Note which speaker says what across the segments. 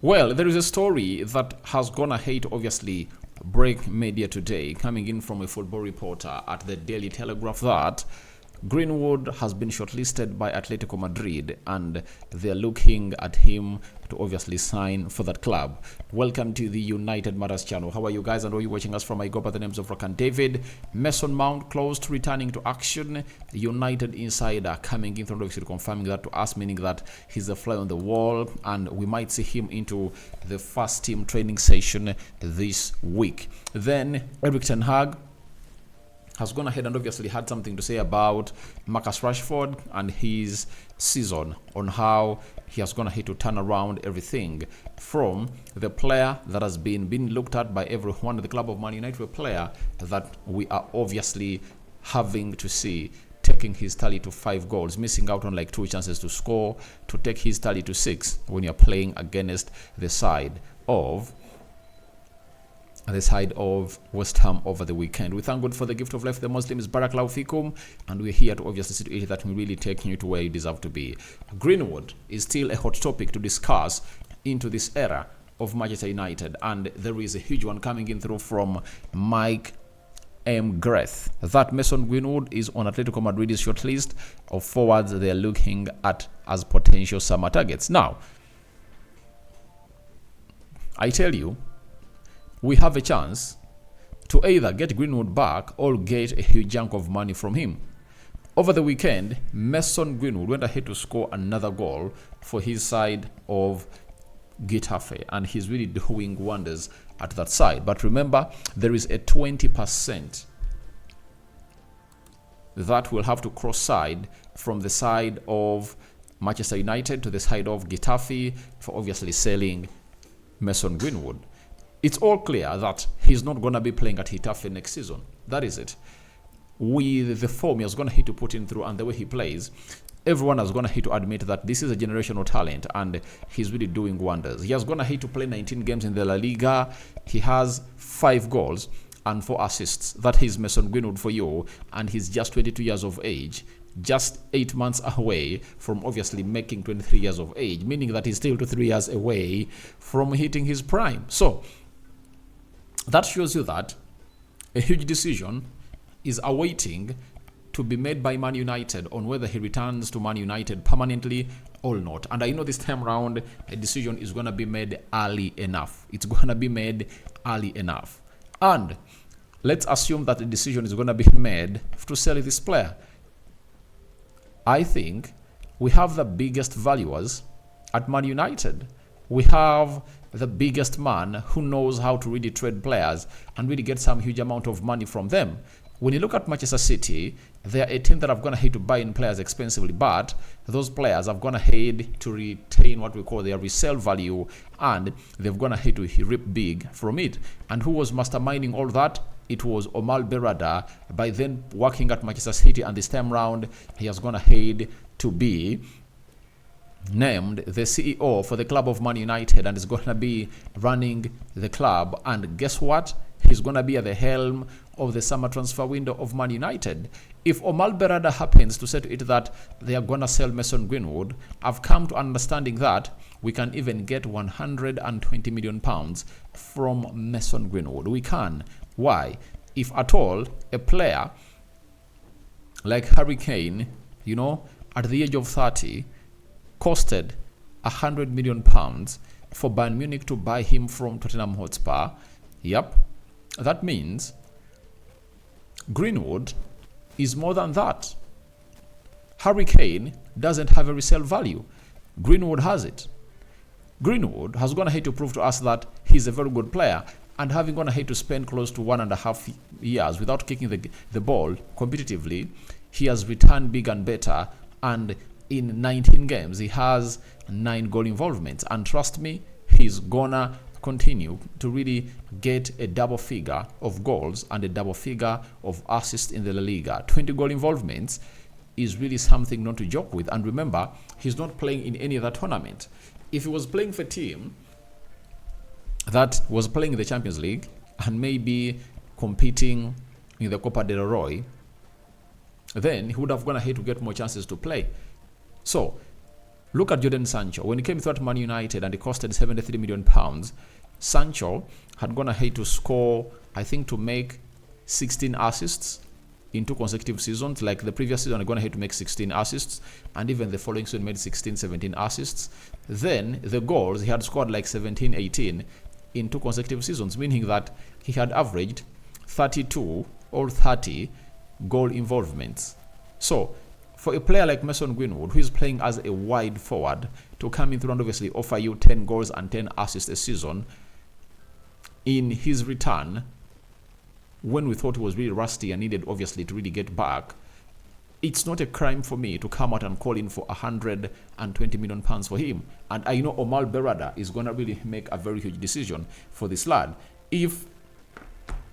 Speaker 1: Well, there is a story that has gone ahead to obviously break media today, coming in from a football reporter at the Daily Telegraph, that Greenwood has been shortlisted by Atletico Madrid and they're looking at him to obviously sign for that club. Welcome to the United Matters channel. How are you guys, and are you watching us from? I go by the names of Rock and David. Mason Mount close to returning to action. United insider coming in, obviously confirming that to us, meaning that he's a fly on the wall and we might see him into the first team training session this week. Then Erik ten Hag has gone ahead and obviously had something to say about Marcus Rashford and his season, on how he has gone ahead to turn around everything from the player that has been looked at by everyone at the club of Man United, a player that we are obviously having to see taking his tally to 5 goals, missing out on like 2 chances to score, to take his tally to 6 when you're playing against the side of West Ham over the weekend. We thank God for the gift of life. The Muslim is Barakallahu Fikum, and we're here to obviously see to it that we really take you to where you deserve to be. Greenwood is still a hot topic to discuss into this era of Manchester United, and there is a huge one coming in through from Mike M. Greth that Mason Greenwood is on Atletico Madrid's shortlist of forwards they're looking at as potential summer targets. Now, I tell you, we have a chance to either get Greenwood back or get a huge chunk of money from him. Over the weekend, Mason Greenwood went ahead to score another goal for his side of Getafe, and he's really doing wonders at that side. But remember, there is a 20% that will have to cross side from the side of Manchester United to the side of Getafe for obviously selling Mason Greenwood. It's all clear that he's not going to be playing at Getafe next season. That is it. With the form he has going to hit to put in through and the way he plays, everyone has going to hit to admit that this is a generational talent and he's really doing wonders. He has going to hit to play 19 games in the La Liga. He has 5 goals and 4 assists. That is Mason Greenwood for you, and he's just 22 years of age. Just 8 months away from obviously making 23 years of age, meaning that he's still 3 years away from hitting his prime. So that shows you that a huge decision is awaiting to be made by Man United on whether he returns to Man United permanently or not. And I know this time around, a decision is going to be made early enough. It's going to be made early enough. And let's assume that the decision is going to be made to sell this player. I think we have the biggest valuers at Man United. We have the biggest man who knows how to really trade players and really get some huge amount of money from them. When you look at Manchester City, they are a team that have gone ahead to buy in players expensively, but those players have gone ahead to retain what we call their resale value, and they've gone ahead to rip big from it. And who was masterminding all that? It was Omar Berrada, by then working at Manchester City, and this time round he has gone ahead to be named the CEO for the club of Man United and is going to be running the club. And guess what? He's going to be at the helm of the summer transfer window of Man United. If Omar Berrada happens to say to it that they are going to sell Mason Greenwood, I've come to understanding that we can even get 120 million pounds from Mason Greenwood. We can. Why? If at all, a player like Harry Kane, at the age of 30, costed 100 million pounds for Bayern Munich to buy him from Tottenham Hotspur. Yep. That means Greenwood is more than that. Harry Kane doesn't have a resale value. Greenwood has it. Greenwood has gone ahead to prove to us that he's a very good player, and having gone ahead to spend close to 1.5 years without kicking the ball competitively, he has returned big and better, and in 19 games he has 9 goal involvements, and trust me, he's gonna continue to really get a double figure of goals and a double figure of assists in the La Liga. 20 goal involvements is really something not to joke with. And remember, he's not playing in any other tournament. If he was playing for a team that was playing in the Champions League and maybe competing in the Copa del Rey, then he would have gone ahead to get more chances to play. So Look at Jadon Sancho. When he came through at Man United and it costed £73 million, Sancho had gone ahead to score, I think, to make 16 assists in 2 consecutive seasons. Like the previous season, he gone ahead to make 16 assists, and even the following season made 16, 17 assists. Then the goals, he had scored like 17, 18 in 2 consecutive seasons, meaning that he had averaged 32 or 30 goal involvements. So for a player like Mason Greenwood, who is playing as a wide forward, to come in through and obviously offer you 10 goals and 10 assists a season, in his return, when we thought he was really rusty and needed obviously to really get back, it's not a crime for me to come out and call in for £120 million for him. And I know Omar Berrada is going to really make a very huge decision for this lad. If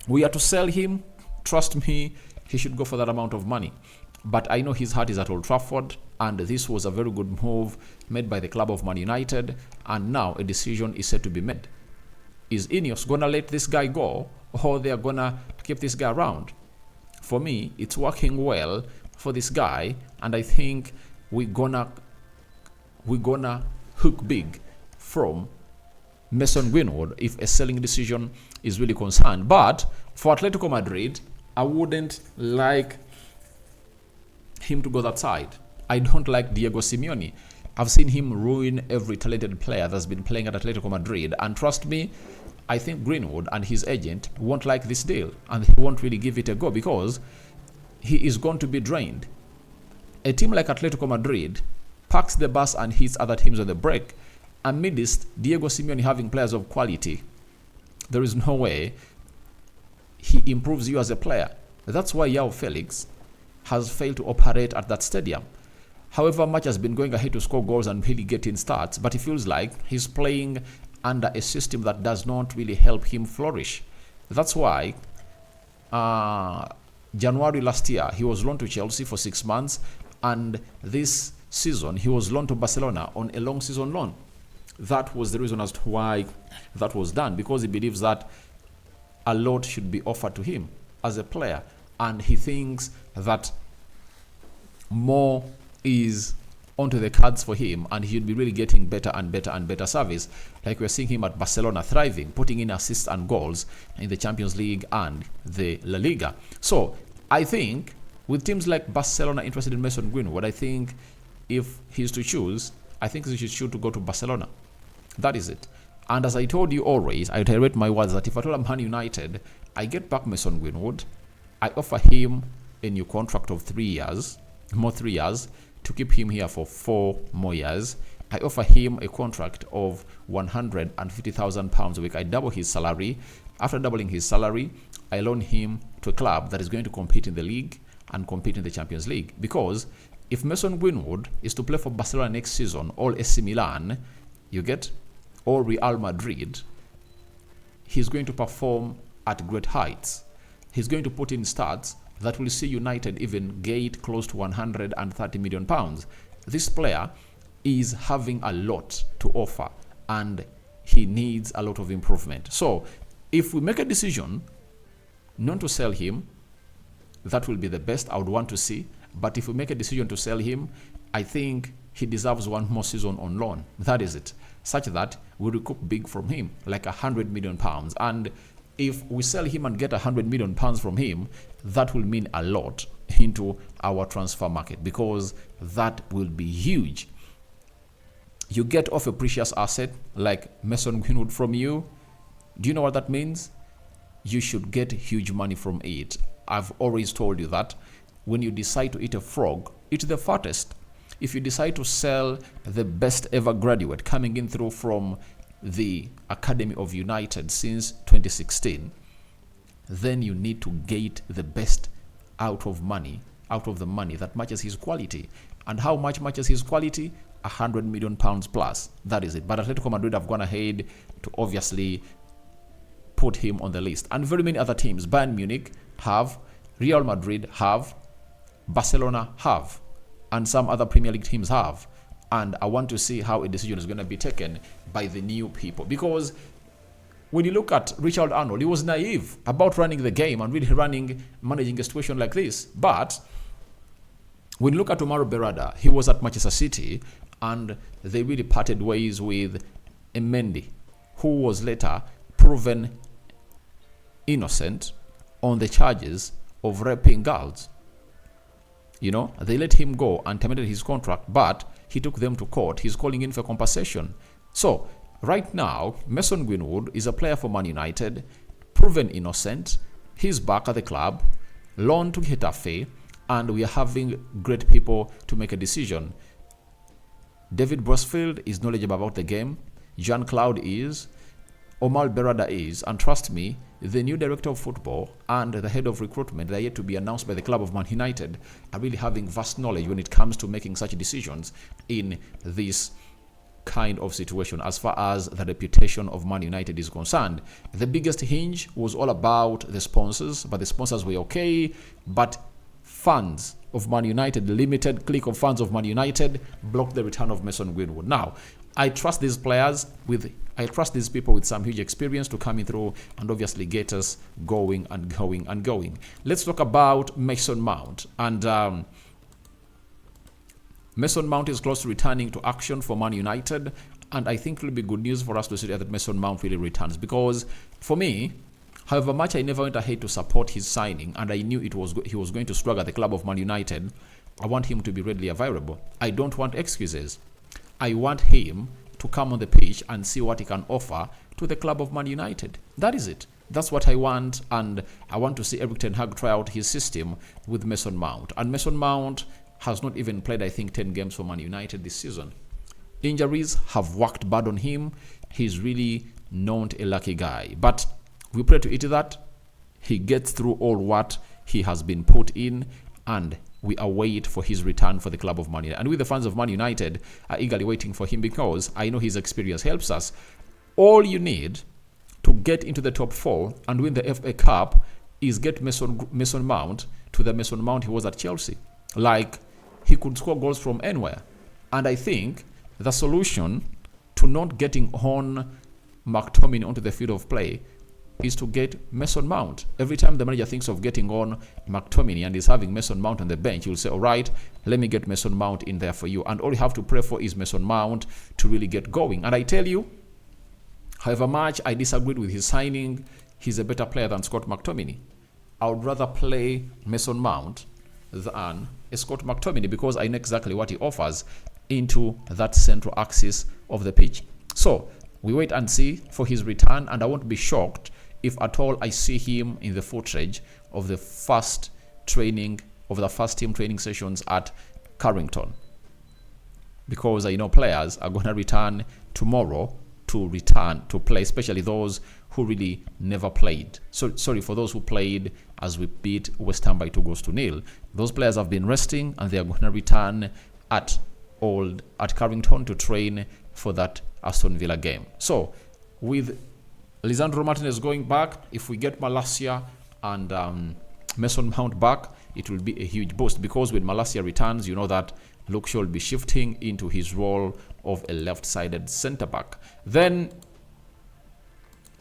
Speaker 1: we are to sell him, trust me, he should go for that amount of money. But I know his heart is at Old Trafford, and this was a very good move made by the club of Man United, and now a decision is set to be made. Is Ineos going to let this guy go, or they are going to keep this guy around? For me, it's working well for this guy, and I think we're gonna hook big from Mason Greenwood if a selling decision is really concerned. But for Atletico Madrid, I wouldn't like him to go that side. I don't like Diego Simeone. I've seen him ruin every talented player that's been playing at Atletico Madrid, and trust me, I think Greenwood and his agent won't like this deal, and he won't really give it a go because he is going to be drained. A team like Atletico Madrid parks the bus and hits other teams on the break. Amidst Diego Simeone having players of quality, there is no way he improves you as a player. That's why João Felix has failed to operate at that stadium. However much has been going ahead to score goals and really get in starts, but it feels like he's playing under a system that does not really help him flourish. That's why January last year he was loaned to Chelsea for 6 months, and this season he was loaned to Barcelona on a long season loan. That was the reason as to why that was done, because he believes that a lot should be offered to him as a player, and he thinks that more is onto the cards for him, and he'll be really getting better and better and better service. Like we're seeing him at Barcelona thriving, putting in assists and goals in the Champions League and the La Liga. So I think with teams like Barcelona interested in Mason Greenwood, I think if he's to choose, I think he should choose to go to Barcelona. That is it. And as I told you always, I reiterate my words that if at all I'm Man United, I get back Mason Greenwood, I offer him a new contract of 3 years, more 3 years, to keep him here for 4 more years. I offer him a contract of £150,000 a week. I double his salary. After doubling his salary, I loan him to a club that is going to compete in the league and compete in the Champions League. Because if Mason Greenwood is to play for Barcelona next season, or AC Milan, you get, or Real Madrid, he's going to perform at great heights. He's going to put in stats that will see United even gate close to £130 million. This player is having a lot to offer, and he needs a lot of improvement. So if we make a decision not to sell him, that will be the best I would want to see. But if we make a decision to sell him, I think he deserves 1 more season on loan. That is it. Such that we recoup big from him, like £100 million. And if we sell him and get £100 million from him, that will mean a lot into our transfer market, because that will be huge. You get off a precious asset like Mason Greenwood from you. Do you know what that means? You should get huge money from it. I've always told you that when you decide to eat a frog, eat the fattest. If you decide to sell the best ever graduate coming in through from the Academy of United since 2016, then you need to get the best out of the money that matches his quality. And how much matches his quality? £100 million plus. That is it. But Atletico Madrid have gone ahead to obviously put him on the list. And very many other teams, Bayern Munich have, Real Madrid have, Barcelona have, and some other Premier League teams have. And I want to see how a decision is going to be taken by the new people. Because when you look at Richard Arnold, he was naive about running the game and really managing a situation like this. But when you look at Omar Berrada, he was at Manchester City, and they really parted ways with Mendy, who was later proven innocent on the charges of raping girls. They let him go and terminated his contract, but he took them to court. He's calling in for compensation. So right now, Mason Greenwood is a player for Man United, proven innocent. He's back at the club, loaned to Getafe, and we are having great people to make a decision. David Brosfield is knowledgeable about the game. Jean Claude is. Omar Berada is. And trust me, the new director of football and the head of recruitment that are yet to be announced by the club of Man United are really having vast knowledge when it comes to making such decisions in this kind of situation as far as the reputation of Man United is concerned. The biggest hinge was all about the sponsors, but the sponsors were okay, but fans of Man United, the limited clique of fans of Man United, blocked the return of Mason Greenwood. Now, I trust these people with some huge experience to come in through and obviously get us going and going and going. Let's talk about Mason Mount. And Mason Mount is close to returning to action for Man United. And I think it will be good news for us to see that Mason Mount really returns. Because for me, however much I never went ahead to support his signing, and I knew he was going to struggle at the club of Man United, I want him to be readily available. I don't want excuses. I want him to come on the pitch and see what he can offer to the club of Man United. That is it. That's what I want, and I want to see Erik ten Hag try out his system with Mason Mount. And Mason Mount has not even played, I think, 10 games for Man United this season. Injuries have worked bad on him. He's really not a lucky guy. But we pray to it that he gets through all what he has been put in, and we await for his return for the club of Man United. And we, the fans of Man United, are eagerly waiting for him because I know his experience helps us. All you need to get into the top 4 and win the FA Cup is get Mason Mount to the Mason Mount he was at Chelsea. Like, he could score goals from anywhere. And I think the solution to not getting on McTominay onto the field of play is to get Mason Mount. Every time the manager thinks of getting on McTominay and is having Mason Mount on the bench, you'll say, all right, let me get Mason Mount in there for you. And all you have to pray for is Mason Mount to really get going. And I tell you, however much I disagreed with his signing, he's a better player than Scott McTominay. I would rather play Mason Mount than Scott McTominay because I know exactly what he offers into that central axis of the pitch. So we wait and see for his return, and I won't be shocked if at all I see him in the footage of the first team training sessions at Carrington, because I know players are going to return tomorrow to play, especially those who really never played. So sorry for those who played as we beat West Ham by 2-0. Those players have been resting, and they are going to return at Carrington to train for that Aston Villa game. So with Lisandro Martinez going back, if we get Malacia and Mason Mount back, it will be a huge boost, because when Malacia returns, you know that Luke Shaw will be shifting into his role of a left-sided centre-back. Then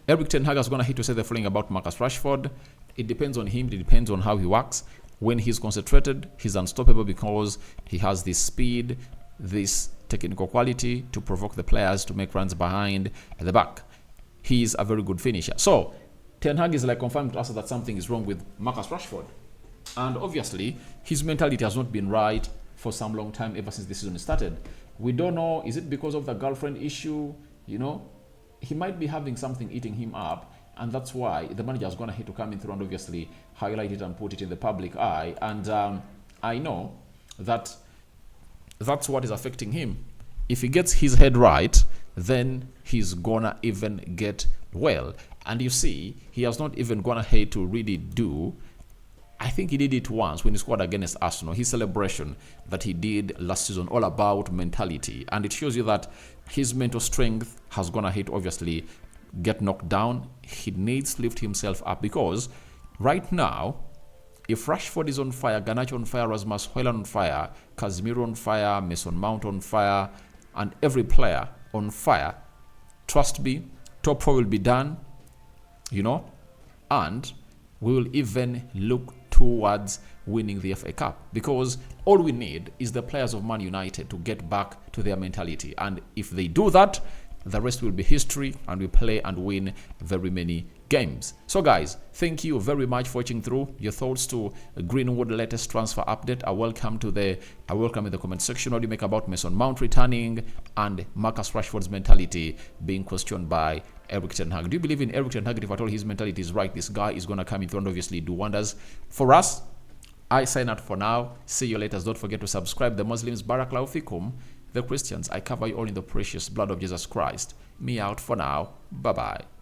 Speaker 1: Erik ten Hag is going to hit to say the following about Marcus Rashford. It depends on him. It depends on how he works. When he's concentrated, he's unstoppable because he has this speed, this technical quality to provoke the players to make runs behind the back. He's a very good finisher. So Ten Hag is like confirmed to us that something is wrong with Marcus Rashford. And obviously, his mentality has not been right for some long time, ever since the season started. We don't know, is it because of the girlfriend issue? He might be having something eating him up, and that's why the manager is going to have to come in through and obviously highlight it and put it in the public eye. And I know that that's what is affecting him. If he gets his head right, then he's gonna even get well. And you see, he has not even gone ahead to really do, I think he did it once when he scored against Arsenal, his celebration that he did last season, all about mentality. And it shows you that his mental strength has gone ahead to obviously get knocked down. He needs to lift himself up, because right now, if Rashford is on fire, Garnacho on fire, Rasmus Højlund on fire, Casemiro on fire, Mason Mount on fire, and every player on fire, trust me, top 4 will be done, and we will even look to towards winning the FA Cup, because all we need is the players of Man United to get back to their mentality, and if they do that, the rest will be history, and we play and win very many games. So guys, thank you very much for watching through. Your thoughts to Greenwood latest transfer update are welcome in the comment section. What do you make about Mason Mount returning and Marcus Rashford's mentality being questioned by Eric Ten Hag? Do you believe in Eric Ten Hag? If at all his mentality is right, this guy is going to come in and obviously do wonders for us. I sign out for now. See you later. Don't forget to subscribe. The Muslims, Barakallahu Fikum. The Christians, I cover you all in the precious blood of Jesus Christ. Me out for now. Bye-bye.